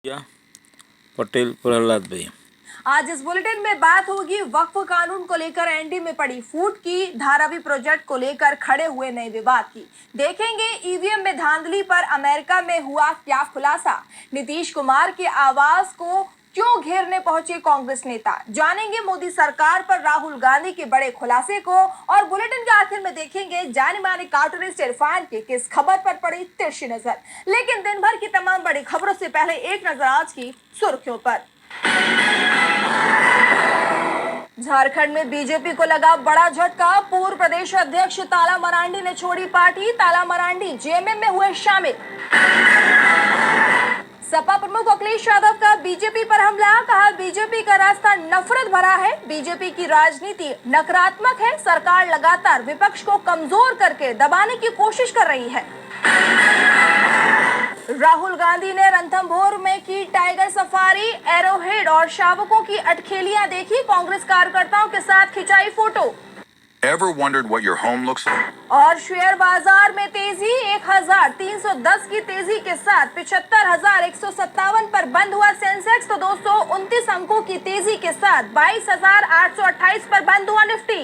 पटेल प्रहलाद भाई। आज इस बुलेटिन में बात होगी वक्फ कानून को लेकर एनडी में पड़ी फूट की, धारावी प्रोजेक्ट को लेकर खड़े हुए नए विवाद की। देखेंगे ईवीएम में धांधली पर अमेरिका में हुआ क्या खुलासा, नीतीश कुमार के आवास को क्यों घेरने पहुंचे कांग्रेस नेता, जानेंगे मोदी सरकार पर राहुल गांधी के बड़े खुलासे को, और बुलेटिन के आखिर में देखेंगे जाने माने कार्टूनिस्ट इरफान की किस खबर पर पड़ी तिरछी नजर। लेकिन दिन भर की तमाम बड़ी खबरों से पहले एक नजर आज की सुर्खियों पर। झारखंड में बीजेपी को लगा बड़ा झटका, पूर्व प्रदेश अध्यक्ष ताला मरांडी ने छोड़ी पार्टी, ताला मरांडी जेएमएम में हुए शामिल। सपा प्रमुख अखिलेश यादव का बीजेपी पर हमला, कहा बीजेपी का रास्ता नफरत भरा है, बीजेपी की राजनीति नकारात्मक है, सरकार लगातार विपक्ष को कमजोर करके दबाने की कोशिश कर रही है। राहुल गांधी ने रणथंभौर में की टाइगर सफारी, एरोहेड और शावकों की अटखेलियां देखी, कांग्रेस कार्यकर्ताओं के साथ खिंचाई photo. Ever wondered what your home looks like? और शेयर बाजार में तेजी, 1310 की तेजी के साथ 75,157 पर बंद हुआ सेंसेक्स, तो 229 अंकों की तेजी के साथ 22,828 पर बंद हुआ निफ्टी।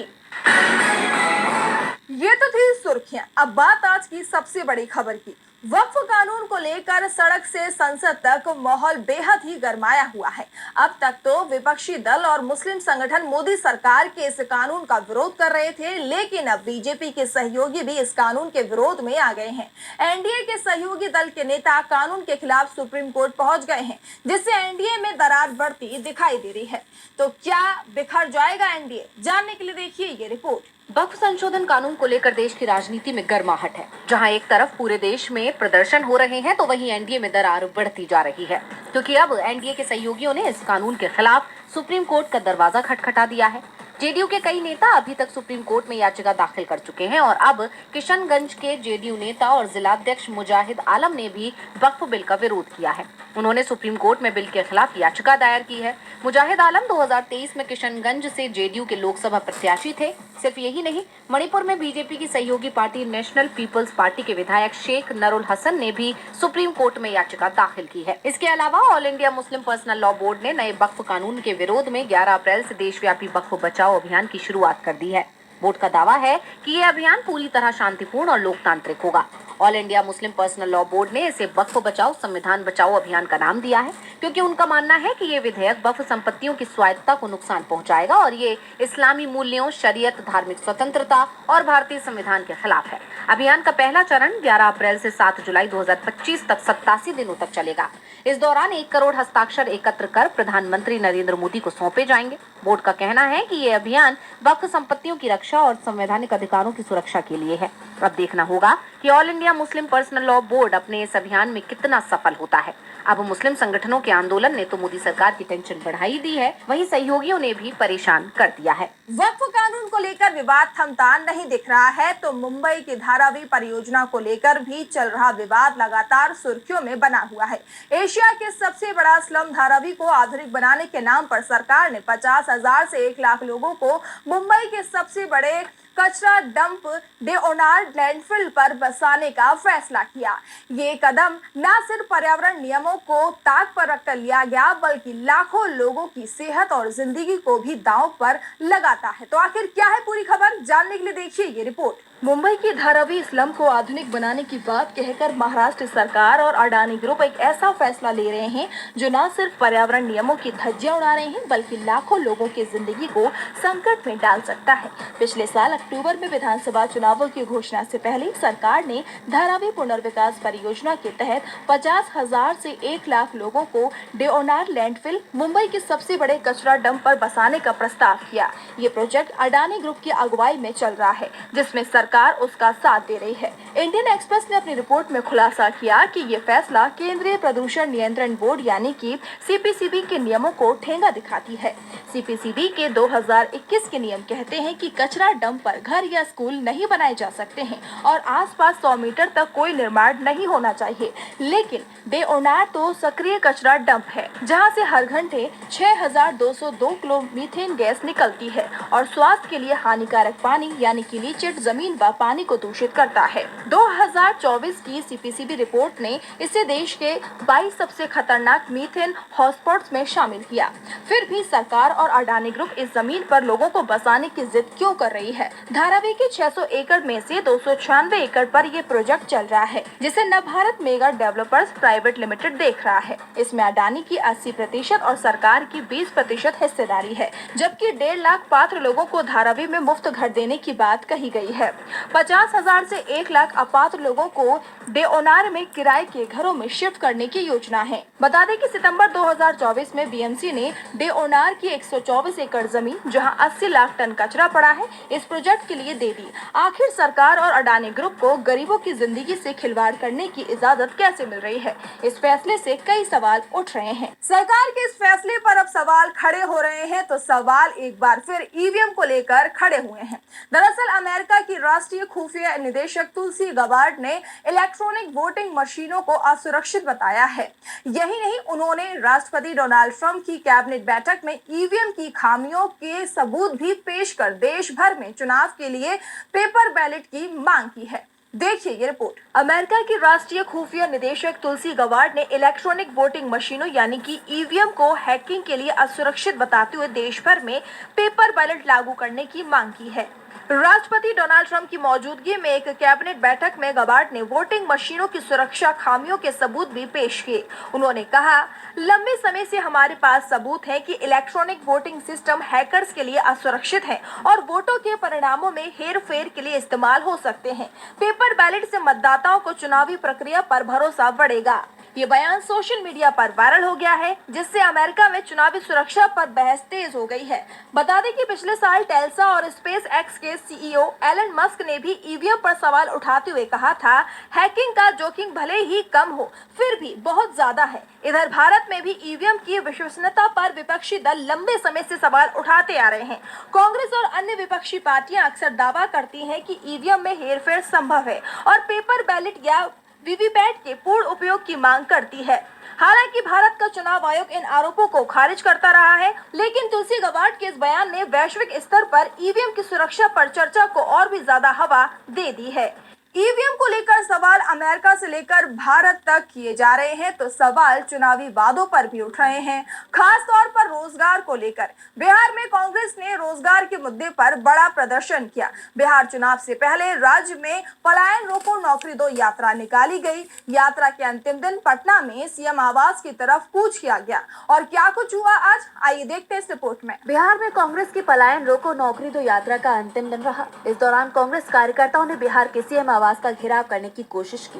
ये तो थी सुर्खियां। अब बात आज की सबसे बड़ी खबर की। वक्फ कानून को लेकर सड़क से संसद तक माहौल बेहद ही गरमाया हुआ है। अब तक तो विपक्षी दल और मुस्लिम संगठन मोदी सरकार के इस कानून का विरोध कर रहे थे, लेकिन अब बीजेपी के सहयोगी भी इस कानून के विरोध में आ गए हैं। एनडीए के सहयोगी दल के नेता कानून के खिलाफ सुप्रीम कोर्ट पहुंच गए हैं, जिससे एनडीए में दरार बढ़ती दिखाई दे रही है। तो क्या बिखर जाएगा एनडीए, जानने के लिए देखिए ये रिपोर्ट। वक्फ संशोधन कानून को लेकर देश की राजनीति में गर्माहट है। जहां एक तरफ पूरे देश में प्रदर्शन हो रहे हैं, तो वहीं एनडीए में दरार बढ़ती जा रही है, क्योंकि अब एनडीए के सहयोगियों ने इस कानून के खिलाफ सुप्रीम कोर्ट का दरवाजा खटखटा दिया है। जेडीयू के कई नेता अभी तक सुप्रीम कोर्ट में याचिका दाखिल कर चुके हैं, और अब किशनगंज के जेडीयू नेता और जिलाध्यक्ष मुजाहिद आलम ने भी वक्फ बिल का विरोध किया है। उन्होंने सुप्रीम कोर्ट में बिल के खिलाफ याचिका दायर की है। मुजाहिद आलम 2023 में किशनगंज से जेडीयू के लोकसभा प्रत्याशी थे। सिर्फ यही नहीं, मणिपुर में बीजेपी की सहयोगी पार्टी नेशनल पीपल्स पार्टी के विधायक शेख नरुल हसन ने भी सुप्रीम कोर्ट में याचिका दाखिल की है। इसके अलावा all India Muslim personal law board ने नए वक्फ कानून के विरोध में 11 अप्रैल से देशव्यापी वक्फ बचाओ अभियान की शुरुआत कर दी है। बोर्ड का दावा है कि ये अभियान पूरी तरह शांतिपूर्ण और लोकतांत्रिक होगा। All India Muslim personal law board ने इसे वक्फ बचाओ संविधान बचाओ अभियान का नाम दिया है, क्योंकि उनका मानना है कि ये विधेयक वक्फ संपत्तियों की स्वायत्तता को नुकसान पहुंचाएगा और ये इस्लामी मूल्यों, शरीयत, धार्मिक स्वतंत्रता और भारतीय संविधान के खिलाफ है। अभियान का पहला चरण 11 अप्रैल से 7 जुलाई 2025 तक 87 दिनों तक चलेगा। इस दौरान 1 करोड़ हस्ताक्षर एकत्र कर प्रधानमंत्री नरेंद्र मोदी को सौंपे जाएंगे। बोर्ड का कहना है कि ये अभियान वक्फ संपत्तियों की रक्षा और संवैधानिक अधिकारों की सुरक्षा के लिए है। अब देखना होगा कि all India Muslim personal law board अपने इस अभियान में कितना सफल होता है। अब मुस्लिम संगठनों के आंदोलन ने तो मोदी सरकार की टेंशन बढ़ाई दी है, वहीं सहयोगियों ने भी परेशान कर दिया है। वक्फ कानून को लेकर विवाद थमता नहीं दिख रहा है, तो मुंबई की धारावी परियोजना को लेकर भी चल रहा विवाद लगातार सुर्खियों में बना हुआ है। एशिया के सबसे बड़ा स्लम धारावी को आधुनिक बनाने के नाम पर सरकार ने 50,000 से 1 लाख लोगों को मुंबई के सबसे बड़े कचरा डंप डेओनार्ड लैंडफिल पर बसाने का फैसला किया। ये कदम न सिर्फ पर्यावरण नियमों को ताक पर रखकर लिया गया, बल्कि लाखों लोगों की सेहत और जिंदगी को भी दांव पर लगाता है। तो आखिर क्या है पूरी खबर, जानने के लिए देखिए ये रिपोर्ट। मुंबई की धारावी स्लम को आधुनिक बनाने की बात कहकर महाराष्ट्र सरकार और अडानी ग्रुप एक ऐसा फैसला ले रहे हैं जो न सिर्फ पर्यावरण नियमों की धज्जियां उड़ा रहे हैं, बल्कि लाखों लोगों की जिंदगी को संकट में डाल सकता है। पिछले साल अक्टूबर में विधानसभा चुनावों की घोषणा से पहले सरकार ने धारावी पुनर्विकास परियोजना के तहत 50,000 से 1 लाख लोगों को डेओनार्ड लैंडफिल, मुंबई के सबसे बड़े कचरा डंप पर बसाने का प्रस्ताव किया। ये प्रोजेक्ट अडानी ग्रुप की अगुवाई में चल रहा है, जिसमें सरकार उसका साथ दे रही है। इंडियन एक्सप्रेस ने अपनी रिपोर्ट में खुलासा किया कि ये फैसला केंद्रीय प्रदूषण नियंत्रण बोर्ड यानी कि सीपीसीबी के नियमों को ठेंगा दिखाती है। सीपीसीबी के 2021 के नियम कहते हैं कि कचरा डंप पर घर या स्कूल नहीं बनाए जा सकते हैं और आसपास 100 मीटर तक कोई निर्माण नहीं होना चाहिए। लेकिन डेओनार्ड तो सक्रिय कचरा डंप है, जहां से हर घंटे 6,202 किलो मीथेन गैस निकलती है और स्वास्थ्य के लिए हानिकारक पानी यानी कि लीचेट जमीन व पानी को दूषित करता है। 2024 की सीपीसीबी रिपोर्ट ने इसे देश के 22 सबसे खतरनाक मीथेन हॉटस्पॉट्स में शामिल किया। फिर भी सरकार और अडानी ग्रुप इस जमीन पर लोगों को बसाने की जिद क्यों कर रही है? धारावी के 600 एकड़ में से 296 एकड़ पर ये प्रोजेक्ट चल रहा है, जिसे Navbharat mega developers private limited देख रहा है। इसमें अडानी की 80% और सरकार की 20% हिस्सेदारी है, जबकि 1.5 लाख पात्र लोगों को धारावी में मुफ्त घर देने की बात कही गई है। 50,000 से 1 लाख अपात्र लोगों को देओनार में किराए के घरों में शिफ्ट करने की योजना है। बता दें कि सितंबर 2024 में बीएमसी ने देओनार की 124 एकड़ जमीन, जहां 80 लाख टन कचरा पड़ा है, इस प्रोजेक्ट के लिए दे दी। आखिर सरकार और अडानी ग्रुप को गरीबों की जिंदगी से खिलवाड़ करने की इजाजत कैसे मिल रही है? इस फैसले से कई सवाल उठ रहे हैं। सरकार के इस फैसले पर अब सवाल खड़े हो रहे हैं, तो सवाल एक बार फिर ईवीएम को लेकर खड़े हुए हैं। दरअसल अमेरिका की राष्ट्रीय खुफिया निदेशक तुलसी गबार्ड ने इलेक्ट्रॉनिक वोटिंग मशीनों को असुरक्षित बताया है। यही नहीं, उन्होंने राष्ट्रपति डोनाल्ड ट्रंप की कैबिनेट बैठक में ईवीएम की खामियों के सबूत भी पेश कर देश भर में चुनाव के लिए पेपर बैलेट की मांग की है। देखिए ये रिपोर्ट। अमेरिका की राष्ट्रीय खुफिया निदेशक तुलसी गबार्ड ने इलेक्ट्रॉनिक वोटिंग मशीनों यानी कि ईवीएम को हैकिंग के लिए असुरक्षित बताते हुए देश भर में पेपर बैलेट लागू करने की मांग की है। राष्ट्रपति डोनाल्ड ट्रंप की मौजूदगी में एक कैबिनेट बैठक में गबार्ड ने वोटिंग मशीनों की सुरक्षा खामियों के सबूत भी पेश किए। उन्होंने कहा, लंबे समय से हमारे पास सबूत है कि इलेक्ट्रॉनिक वोटिंग सिस्टम हैकर्स के लिए असुरक्षित है और वोटों के परिणामों में हेरफेर के लिए इस्तेमाल हो सकते हैं। पेपर बैलेट से मतदाताओं को चुनावी प्रक्रिया पर भरोसा बढ़ेगा। ये बयान सोशल मीडिया पर वायरल हो गया है, जिससे अमेरिका में चुनावी सुरक्षा पर बहस तेज हो गई है। बता दें कि पिछले साल टेल्सा और स्पेस एक्स के सीईओ एलन मस्क ने भी ईवीएम पर सवाल उठाते हुए कहा था, हैकिंग का जोखिम भले ही कम हो, फिर भी बहुत ज्यादा है। इधर भारत में भी ईवीएम की विश्वसनीयता पर विपक्षी दल लंबे समय से सवाल उठाते आ रहे हैं। कांग्रेस और अन्य विपक्षी पार्टियां अक्सर दावा करती हैं कि ईवीएम में हेरफेर संभव है और पेपर बैलेट या वीवीपैट के पूर्ण उपयोग की मांग करती है। हालांकि भारत का चुनाव आयोग इन आरोपों को खारिज करता रहा है, लेकिन तुलसी गबार्ड के इस बयान ने वैश्विक स्तर पर ईवीएम की सुरक्षा पर चर्चा को और भी ज्यादा हवा दे दी है। ईवीएम को लेकर सवाल अमेरिका से लेकर भारत तक किए जा रहे हैं, तो सवाल चुनावी वादों पर भी उठ रहे हैं, खास तौर पर रोजगार को लेकर। बिहार में कांग्रेस ने रोजगार के मुद्दे पर बड़ा प्रदर्शन किया। बिहार चुनाव से पहले राज्य में पलायन रोको नौकरी दो यात्रा निकाली गई। यात्रा के अंतिम दिन पटना में सीएम आवास की तरफ कूच किया गया। और क्या कुछ हुआ आज, आइए देखते हैं इस रिपोर्ट में। बिहार में कांग्रेस की पलायन रोको नौकरी दो यात्रा का अंतिम दिन रहा। इस दौरान कांग्रेस कार्यकर्ताओं ने बिहार के सीएम आवास का घेराव करने की कोशिश की।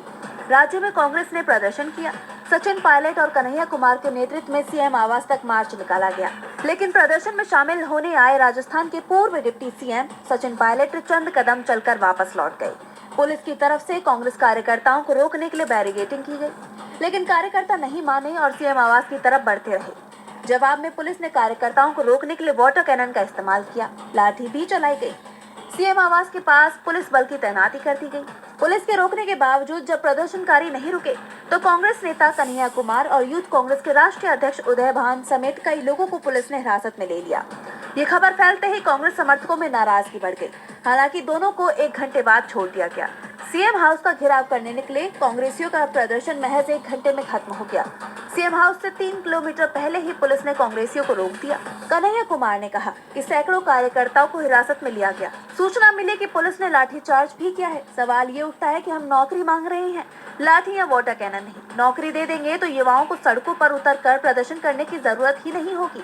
राज्य में कांग्रेस ने प्रदर्शन किया। सचिन पायलट और कन्हैया कुमार के नेतृत्व में सीएम आवास तक मार्च निकाला गया, लेकिन प्रदर्शन में शामिल होने आए राजस्थान के पूर्व डिप्टी सीएम सचिन पायलट चंद कदम चलकर वापस लौट गए। पुलिस की तरफ से कांग्रेस कार्यकर्ताओं को रोकने के लिए बैरिकेडिंग की गई, लेकिन कार्यकर्ता नहीं माने और सीएम आवास की तरफ बढ़ते रहे। जवाब में पुलिस ने कार्यकर्ताओं को रोकने के लिए वाटर कैनन का इस्तेमाल किया। लाठी भी चलाई गई। सीएम आवास के पास पुलिस बल की तैनाती कर दी गई। पुलिस के रोकने के बावजूद जब प्रदर्शनकारी नहीं रुके, तो कांग्रेस नेता कन्हैया कुमार और यूथ कांग्रेस के राष्ट्रीय अध्यक्ष उदय भान समेत कई लोगों को पुलिस ने हिरासत में ले लिया। ये खबर फैलते ही कांग्रेस समर्थकों में नाराजगी बढ़ गई। हालांकि दोनों को 1 घंटे बाद छोड़ दिया गया। सीएम हाउस का घेराव करने निकले कांग्रेसियों का प्रदर्शन महज 1 घंटे में खत्म हो गया। सीएम हाउस से 3 किलोमीटर पहले ही पुलिस ने कांग्रेसियों को रोक दिया। कन्हैया कुमार ने कहा कि सैकड़ों कार्यकर्ताओं को हिरासत में लिया गया। सूचना मिली कि पुलिस ने लाठीचार्ज भी किया है। सवाल ये उठता है कि हम नौकरी मांग रहे हैं, लाठी या वाटर कैनन नहीं। नौकरी दे देंगे तो युवाओं को सड़कों पर उतरकर प्रदर्शन करने की जरूरत ही नहीं होगी।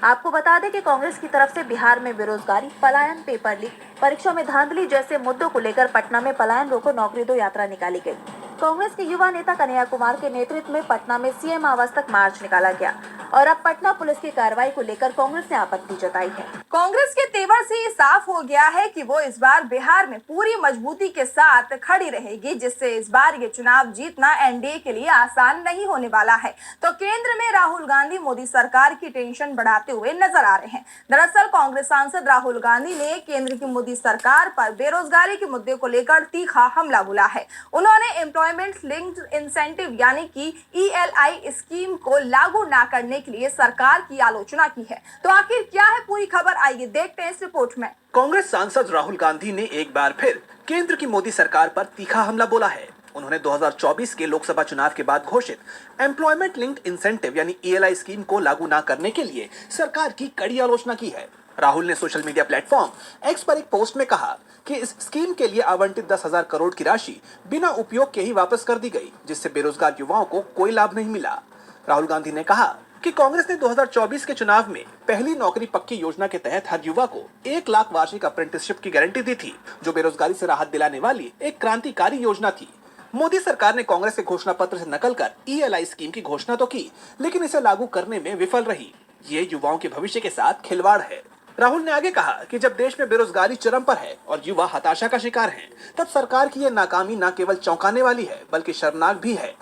आपको बता दें कि कांग्रेस की तरफ से बिहार में बेरोजगारी, पलायन, पेपर लीक, परीक्षा में धांधली जैसे मुद्दों को लेकर पटना में पलायन रोको नौकरी दो यात्रा निकाली गई। कांग्रेस के युवा नेता कन्हैया कुमार के नेतृत्व में पटना में सीएम आवास तक मार्च निकाला गया और अब पटना पुलिस की कार्रवाई को लेकर कांग्रेस ने आपत्ति जताई है। कांग्रेस के तेवर से ये साफ हो गया है कि वो इस बार बिहार में पूरी मजबूती के साथ खड़ी रहेगी, जिससे इस बार ये चुनाव जीतना एनडीए के लिए आसान नहीं होने वाला है। तो केंद्र में राहुल गांधी मोदी सरकार की टेंशन बढ़ाते हुए नजर आ रहे हैं। दरअसल कांग्रेस सांसद राहुल गांधी ने केंद्र की मोदी सरकार पर बेरोजगारी के मुद्दे को लेकर तीखा हमला बोला है। उन्होंने एम्प्लॉयमेंट लिंक्ड इंसेंटिव यानी कि ELI स्कीम को लागू न करने के लिए सरकार की आलोचना की है। तो आखिर क्या है पूरी खबर, आइए देखते हैं इस रिपोर्ट में। कांग्रेस सांसद राहुल गांधी ने एक बार फिर केंद्र की मोदी सरकार पर तीखा हमला बोला है। उन्होंने 2024 के लोकसभा चुनाव के बाद घोषित एम्प्लॉयमेंट लिंक्ड इंसेंटिव यानी ELI स्कीम को लागू न करने के लिए सरकार की कड़ी आलोचना की है। राहुल ने सोशल मीडिया प्लेटफॉर्म एक्स पर एक पोस्ट में कहा कि इस स्कीम के लिए आवंटित 10,000 करोड़ की राशि बिना उपयोग के ही वापस कर दी गई, जिससे बेरोजगार युवाओं को कोई लाभ नहीं मिला। राहुल गांधी ने कहा कि कांग्रेस ने 2024 के चुनाव में पहली नौकरी पक्की योजना के तहत हर युवा को 1 लाख वार्षिक अप्रेंटिसशिप की गारंटी दी थी, जो बेरोजगारी से राहत दिलाने वाली एक क्रांतिकारी योजना थी। मोदी सरकार ने कांग्रेस के घोषणा पत्र से नकल कर ELI स्कीम की घोषणा तो की, लेकिन इसे लागू करने में विफल रही। ये युवाओं के भविष्य के साथ खिलवाड़ है। राहुल ने आगे कहा कि जब देश में बेरोजगारी चरम पर है और युवा हताशा का शिकार हैं, तब सरकार की यह नाकामी न केवल चौंकाने वाली है बल्कि शर्मनाक भी है।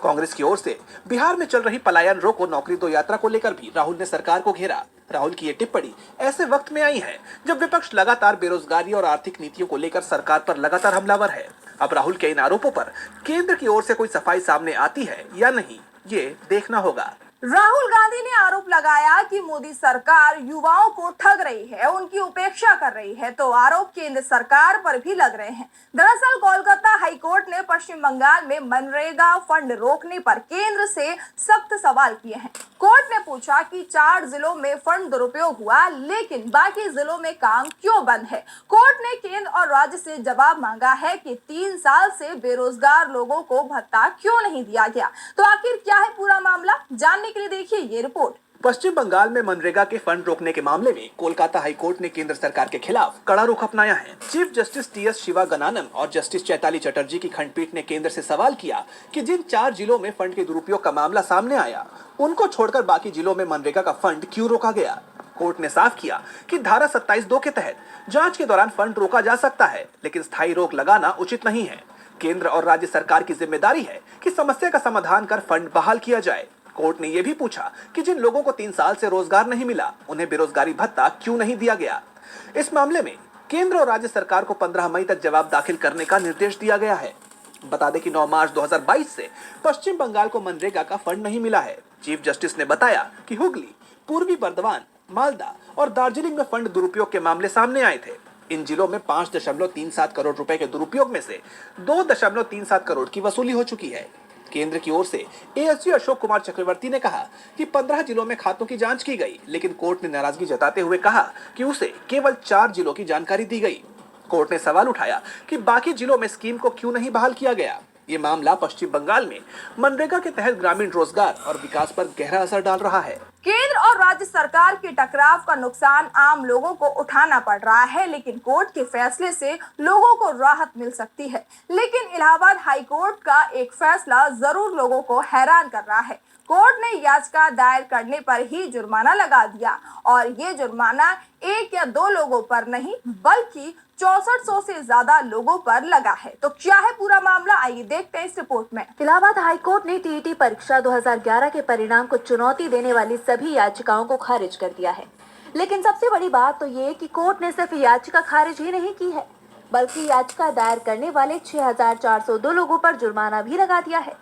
कांग्रेस की ओर से बिहार में चल रही पलायन रोको नौकरी दो यात्रा को लेकर भी राहुल ने सरकार को घेरा। राहुल की ये टिप्पणी ऐसे वक्त में आई है जब विपक्ष लगातार बेरोजगारी और आर्थिक नीतियों को लेकर सरकार पर लगातार हमलावर है। अब राहुल के इन आरोपों पर केंद्र की ओर से कोई सफाई सामने आती है या नहीं, ये देखना होगा। राहुल गांधी ने आरोप लगाया कि मोदी सरकार युवाओं को ठग रही है, उनकी उपेक्षा कर रही है, तो आरोप केंद्र सरकार पर भी लग रहे हैं। दरअसल कोलकाता हाईकोर्ट ने पश्चिम बंगाल में मनरेगा फंड रोकने पर केंद्र से सख्त सवाल किए हैं। कोर्ट ने पूछा कि 4 जिलों में फंड दुरुपयोग हुआ, लेकिन बाकी जिलों में काम क्यों बंद है। कोर्ट ने केंद्र और राज्य से जवाब मांगा है कि 3 साल से बेरोजगार लोगों को भत्ता क्यों नहीं दिया गया। तो आखिर क्या है पूरा मामला, जानने के लिए देखिए ये रिपोर्ट। पश्चिम बंगाल में मनरेगा के फंड रोकने के मामले में कोलकाता हाईकोर्ट ने केंद्र सरकार के खिलाफ कड़ा रुख अपनाया है। चीफ जस्टिस TS शिवागनानम और जस्टिस चैताली चटर्जी की खंडपीठ ने केंद्र से सवाल किया कि जिन 4 जिलों में फंड के दुरुपयोग का मामला सामने आया, उनको छोड़कर बाकी जिलों में मनरेगा का फंड क्यों रोका गया। कोर्ट ने साफ किया कि धारा 27(2) के तहत जांच के दौरान फंड रोका जा सकता है, लेकिन स्थायी रोक लगाना उचित नहीं है। केंद्र और राज्य सरकार की जिम्मेदारी है कि समस्या का समाधान कर फंड बहाल किया जाए। कोर्ट ने यह भी पूछा कि जिन लोगों को 3 साल से रोजगार नहीं मिला, उन्हें बेरोजगारी भत्ता क्यों नहीं दिया गया। इस मामले में केंद्र और राज्य सरकार को 15 मई तक जवाब दाखिल करने का निर्देश दिया गया है। बता दें कि 9 मार्च 2022 से पश्चिम बंगाल को मनरेगा का फंड नहीं मिला है। चीफ जस्टिस ने बताया कि हुगली, पूर्वी बर्दवान, मालदा और दार्जिलिंग में फंड दुरुपयोग के मामले सामने आए थे। इन जिलों में 5.37 करोड़ रुपए के दुरुपयोग में से 2.37 करोड़ की वसूली हो चुकी है। केंद्र की ओर से ASG अशोक कुमार चक्रवर्ती ने कहा कि 15 जिलों में खातों की जांच की गई, लेकिन कोर्ट ने नाराजगी जताते हुए कहा कि उसे केवल 4 जिलों की जानकारी दी गई। कोर्ट ने सवाल उठाया कि बाकी जिलों में स्कीम को क्यों नहीं बहाल किया गया। ये मामला पश्चिम बंगाल में मनरेगा के तहत ग्रामीण रोजगार और विकास पर गहरा असर डाल रहा है। केंद्र और राज्य सरकार के टकराव का नुकसान आम लोगों को उठाना पड़ रहा है, लेकिन कोर्ट के फैसले से लोगों को राहत मिल सकती है। लेकिन इलाहाबाद हाई कोर्ट का एक फैसला जरूर लोगों को हैरान कर रहा है। कोर्ट ने याचिका दायर करने पर ही जुर्माना लगा दिया, और ये जुर्माना 1 या 2 लोगों पर नहीं बल्कि 6400 से ज्यादा लोगों पर लगा है। तो क्या है पूरा मामला, आइए देखते हैं इस रिपोर्ट में। इलाहाबाद हाईकोर्ट ने TET परीक्षा 2011 के परिणाम को चुनौती देने वाली सभी याचिकाओं को खारिज कर दिया है। लेकिन सबसे बड़ी बात तो ये कि कोर्ट ने सिर्फ याचिका खारिज ही नहीं की है, बल्कि याचिका दायर करने वाले 6402 लोगों पर जुर्माना भी लगा दिया है।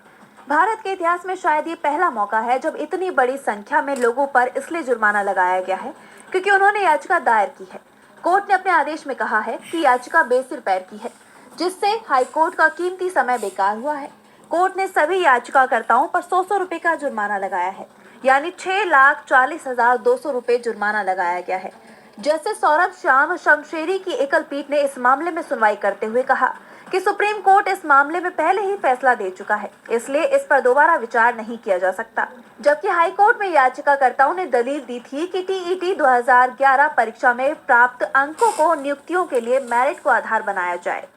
भारत के इतिहास में शायद ये पहला मौका है जब इतनी बड़ी संख्या में लोगों पर इसलिए जुर्माना लगाया गया है क्योंकि उन्होंने याचिका दायर की है। कोर्ट ने अपने आदेश में कहा है कि याचिका बेसिर पैर की है, जिससे हाईकोर्ट का कीमती समय बेकार हुआ है। कोर्ट ने सभी याचिकाकर्ताओं पर 100 रुपए का जुर्माना लगाया है, यानी 6,40,200 रुपए जुर्माना लगाया गया है। जस्टिस सौरभ श्याम शमशेरी की एकल पीठ ने इस मामले में सुनवाई करते हुए कहा कि सुप्रीम कोर्ट इस मामले में पहले ही फैसला दे चुका है, इसलिए इस पर दोबारा विचार नहीं किया जा सकता। जबकि हाई कोर्ट में याचिकाकर्ताओं ने दलील दी थी कि TET 2011 परीक्षा में प्राप्त अंकों को नियुक्तियों के लिए मेरिट को आधार बनाया जाए।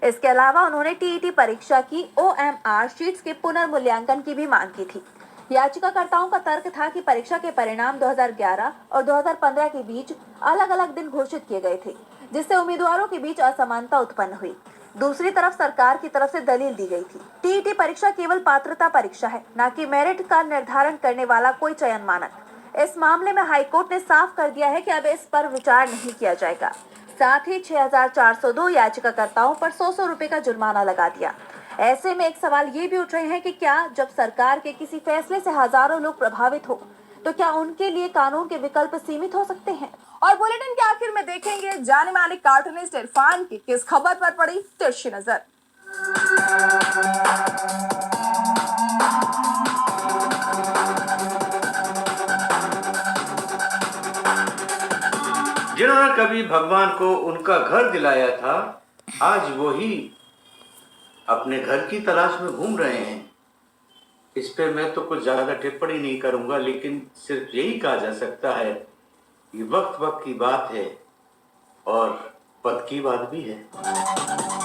इसके अलावा उन्होंने TET परीक्षा की OMR शीट्स के पुनर्मूल्यांकन की भी मांग की थी। याचिकाकर्ताओं का तर्क था कि परीक्षा के परिणाम 2011 और 2015 के बीच अलग अलग दिन घोषित किए गए थे, जिससे उम्मीदवारों के बीच असमानता उत्पन्न हुई। दूसरी तरफ सरकार की तरफ से दलील दी गई थी। TET परीक्षा केवल पात्रता परीक्षा है, न कि मेरिट का निर्धारण करने वाला कोई चयन मानक। इस मामले में हाईकोर्ट ने साफ कर दिया है कि अब इस पर विचार नहीं किया जाएगा। साथ ही 6402 याचिकाकर्ताओं पर 100 रुपए का जुर्माना लगा दिया। ऐसे में एक सवाल ये भी उठ रहे हैं कि क्या जब सरकार के किसी फैसले से हजारों लोग प्रभावित हो, तो क्या उनके लिए कानून के विकल्प सीमित हो सकते हैं? और बुलेटिन के आखिर में देखेंगे जाने माने कार्टूनिस्ट इरफान की किस खबर पर पड़ी तिरछी नजर। जिन्होंने कभी भगवान को उनका घर दिलाया था, आज वो ही अपने घर की तलाश में घूम रहे हैं। इस पे मैं तो कुछ ज्यादा टिप्पणी नहीं करूंगा, लेकिन सिर्फ यही कहा जा सकता है कि वक्त वक्त की बात है और पद की बात भी है।